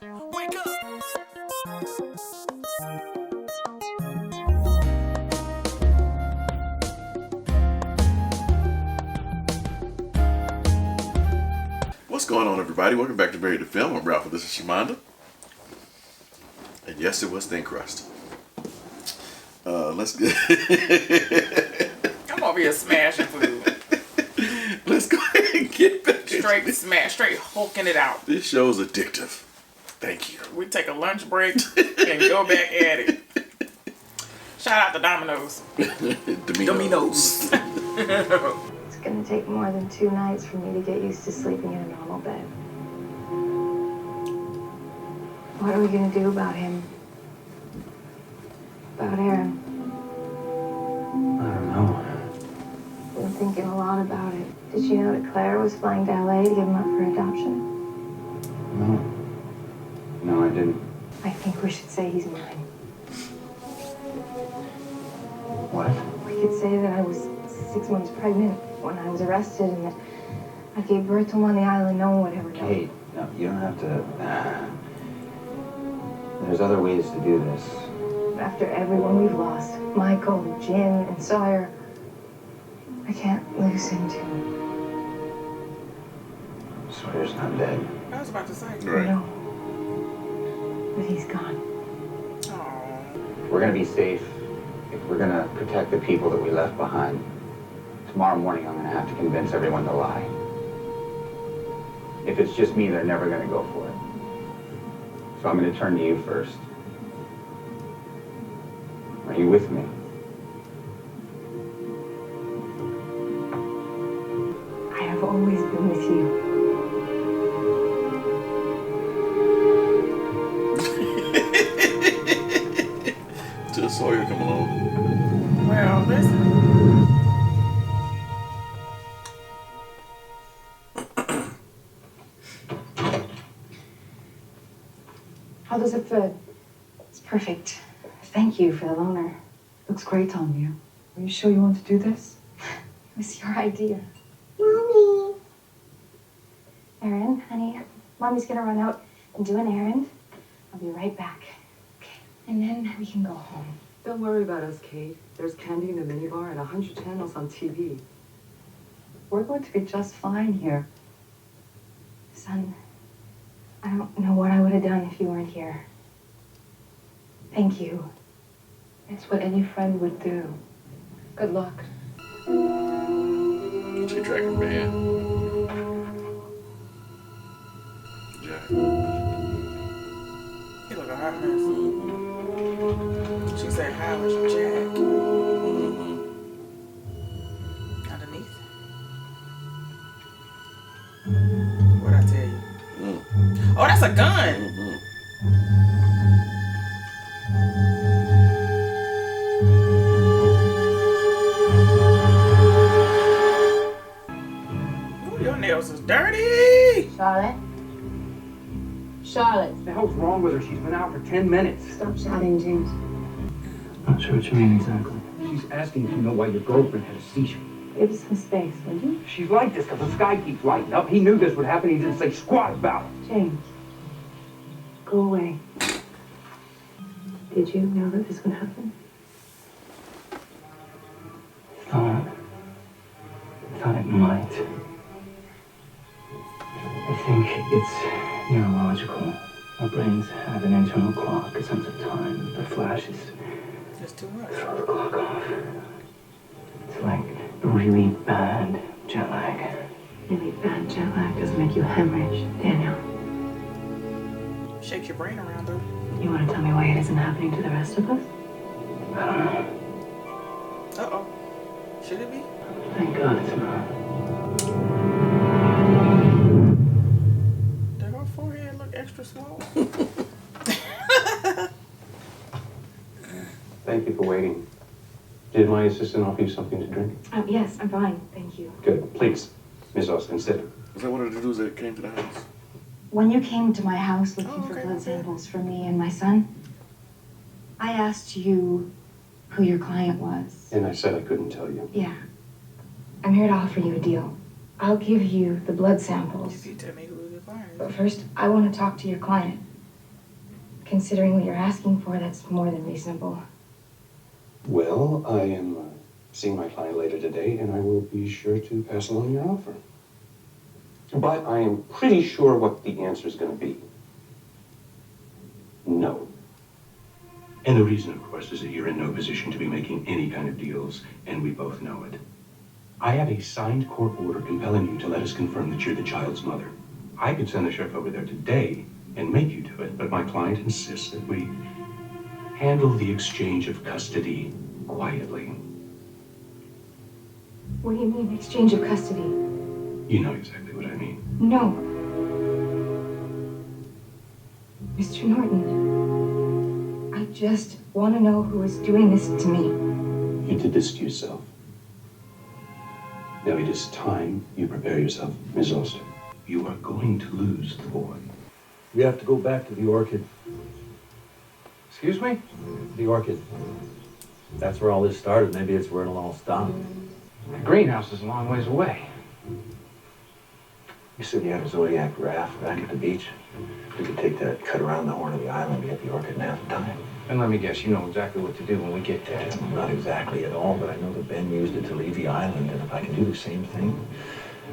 Wake up! What's going on, everybody? Welcome back to Married to Film. I'm Ralph, this is Shamanda. And yes, it was thin crust. Let's get I'm over here smashing food. let's go ahead and get back. Straight smash, straight hulking it out. This show is addictive. Thank you. We take a lunch break and go back at it. Shout out to Domino's. Domino's. It's gonna take more than 2 nights for me to get used to sleeping in a normal bed. What are we gonna do about him? About Aaron? I don't know. I've been thinking a lot about it. Did you know that Claire was flying to LA to give him up for adoption? No, I didn't. I think we should say he's mine. What? We could say that I was 6 months pregnant when I was arrested and that I gave birth to him on the island. No one would ever know. Kate, no, you don't have to. There's other ways to do this. After everyone we've lost, Michael, Jim, and Sawyer, I can't lose him too. Sawyer's not dead. I was about to say. Right. No. But he's gone. Aww. If we're gonna be safe, if we're gonna protect the people that we left behind, tomorrow morning I'm gonna have to convince everyone to lie. If it's just me, they're never gonna go for it. So I'm gonna turn to you first. Are you with me? I have always been with you. Till Sawyer come along. Well, listen. How does it fit? It's perfect. Thank you for the loaner. Looks great on you. Are you sure you want to do this? It was your idea. Mommy! Aaron, honey, Mommy's gonna run out and do an errand. I'll be right back. Okay. And then we can go home. Don't worry about us, Kate. There's candy in the minibar and 100 channels on TV. We're going to be just fine here. Son, I don't know what I would have done if you weren't here. Thank you. It's what any friend would do. Good luck. She tracking band. Jack. He look a hot mess. She said, "How is Jack?" Underneath. What'd I tell you? Oh, that's a gun. Ooh, your nails is dirty. Charlotte? Charlotte. What the hell's wrong with her? She's been out for 10 minutes. Stop shouting, James. Not sure what you mean exactly. She's asking if you know why your girlfriend had a seizure. Give us some space, would you? She's like this because the sky keeps lighting up. He knew this would happen. He didn't say squat about it. James, go away. Did you know that this would happen? Thought it might. I think it's neurological. Our brains have an internal clock, a sense of time. The flashes That's too much. throw the clock off. It's like really bad jet lag. Really bad jet lag doesn't make you hemorrhage, Daniel. Shake your brain around, though. You want to tell me why it isn't happening to the rest of us? I don't know. Uh-oh. Should it be? Thank God it's not. Does her forehead look extra small? Thank you for waiting. Did my assistant offer you something to drink? Yes, I'm fine. Thank you. Good. Please, Miss Austin, sit. Is that one of the dudes that came to the house? When you came to my house looking Oh, for okay, blood okay. samples for me and my son, I asked you who your client was. And I said I couldn't tell you. Yeah. I'm here to offer you a deal. I'll give you the blood samples. If you tell me who the client is. But first, I want to talk to your client. considering what you're asking for, that's more than reasonable. Well, I am seeing my client later today, and I will be sure to pass along your offer. But I am pretty sure what the answer is going to be. No. And the reason, of course, is that you're in no position to be making any kind of deals, and we both know it. I have a signed court order compelling you to let us confirm that you're the child's mother. I could send the sheriff over there today and make you do it, but my client insists that we handle the exchange of custody quietly. What do you mean, exchange of custody? You know exactly what I mean. No. Mr. Norton, I just want to know who is doing this to me. You did this to yourself. Now it is time you prepare yourself, Ms. Austen. You are going to lose the boy. We have to go back to the Orchid. Excuse me? The Orchid. That's where all this started. Maybe it's where it'll all stop. The greenhouse is a long ways away. You said you had a Zodiac raft back at the beach. We could take that cut around the horn of the island to get the Orchid in half the time. And let me guess, you know exactly what to do when we get there. Not exactly at all, but I know that Ben used it to leave the island, and if I can do the same thing,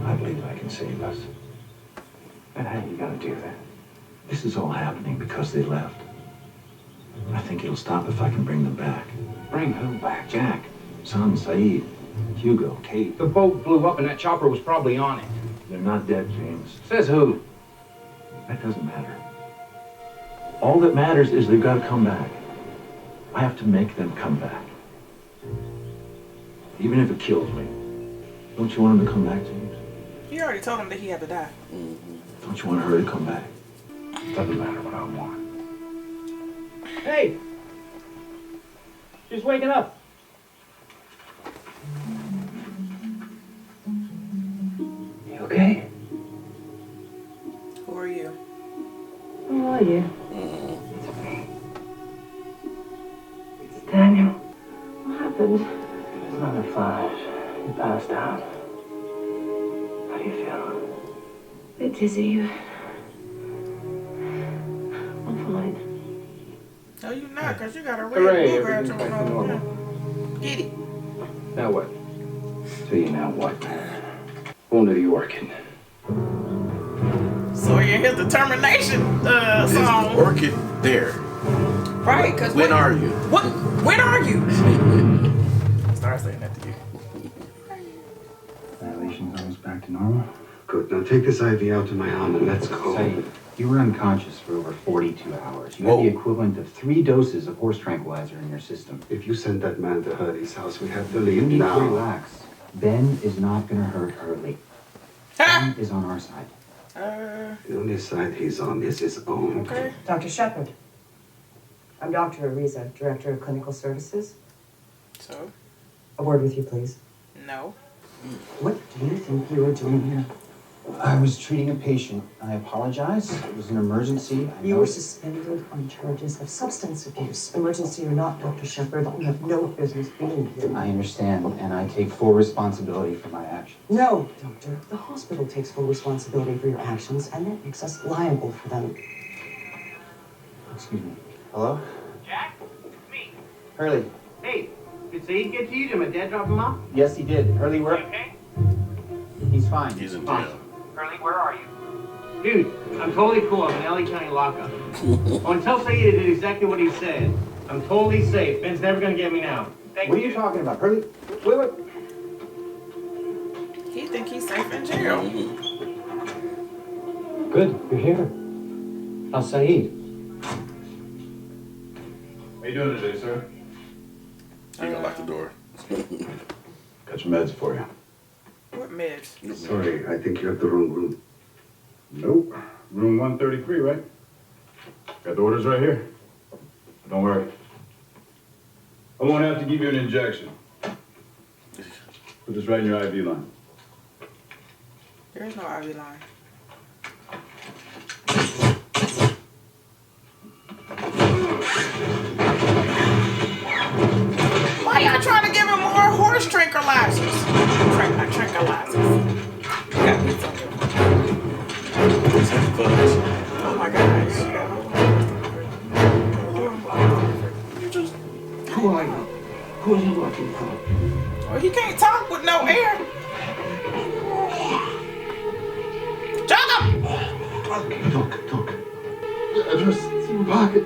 I believe I can save us. And how are you gonna do that? This is all happening because they left. I think it'll stop if I can bring them back. Bring who back? Jack, son, Saeed, Hugo, Kate. The boat blew up and that chopper was probably on it. They're not dead, James. Says who? That doesn't matter. All that matters is they've got to come back. I have to make them come back. Even if it kills me. Don't you want them to come back, James? You already told him that he had to die. Don't you want her to come back? Doesn't matter what I want. Hey! She's waking up. You okay? Who are you? Who are you? It's Daniel. What happened? It's not a flash. You passed out. How do you feel? A bit dizzy. I'm fine. No, you're not, because you got a red Hooray, blue everything's graduate back to on. normal. Get it. Now what? Tell you now what? Going to the Orchid. So you hear determination Is the song. Orchid there? Right, because When are you? What? When are you? Start saying that to you. Dilation goes back to normal. Good. Now take this IV out to my arm and let's go. Say, you were unconscious for over 42 hours. You Whoa. had the equivalent of 3 doses of horse tranquilizer in your system. If you send that man to Hurley's house, we have to You leave need to now. relax. Ben is not going to hurt Hurley. Ben is on our side. The only side he's on is his own. Okay. Dr. Shepard. I'm Dr. Ariza, Director of Clinical Services. So, A word with you, please. no. What do you think you were doing here? I was treating a patient. I apologize. It was an emergency. I You know were it- suspended on charges of substance abuse. Emergency or not, Dr. Shepard, you have no business being here. I understand, and I take full responsibility for my actions. No, Doctor. The hospital takes full responsibility for your actions, and that makes us liable for them. Excuse me. Hello? Jack? It's me. Hurley. Hey, did Saeed get to you? Did my dad drop him off? Yes, he did. Hurley, where? Okay. He's fine. He's in jail. Hurley, where are you? Dude, I'm totally cool. I'm in LA County lockup. I want to tell Saeed I did exactly what he said. I'm totally safe. Ben's never gonna get me now. Thank What are you talking about? Hurley? Wait. He think he's safe in jail. Good, you're here. How's Saeed? How you doing today, sir? You can lock the door. Got some meds for you. What meds? Sorry, I think you have the wrong room. Nope. Room 133, right? Got the orders right here. Don't worry. I won't have to give you an injection. Put this right in your IV line. There is no IV line. Why y'all trying to give him more horse tranquilizers? Tranquilizers. Got me something. Oh my gosh. Who are you? Who are you working for? Well, he can't talk with no air. Jump! Look. The address is in your pocket.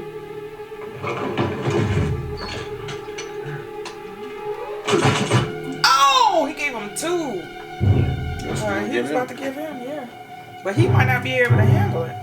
Oh, he gave him 2. He was about to give him, yeah. But he might not be able to handle it.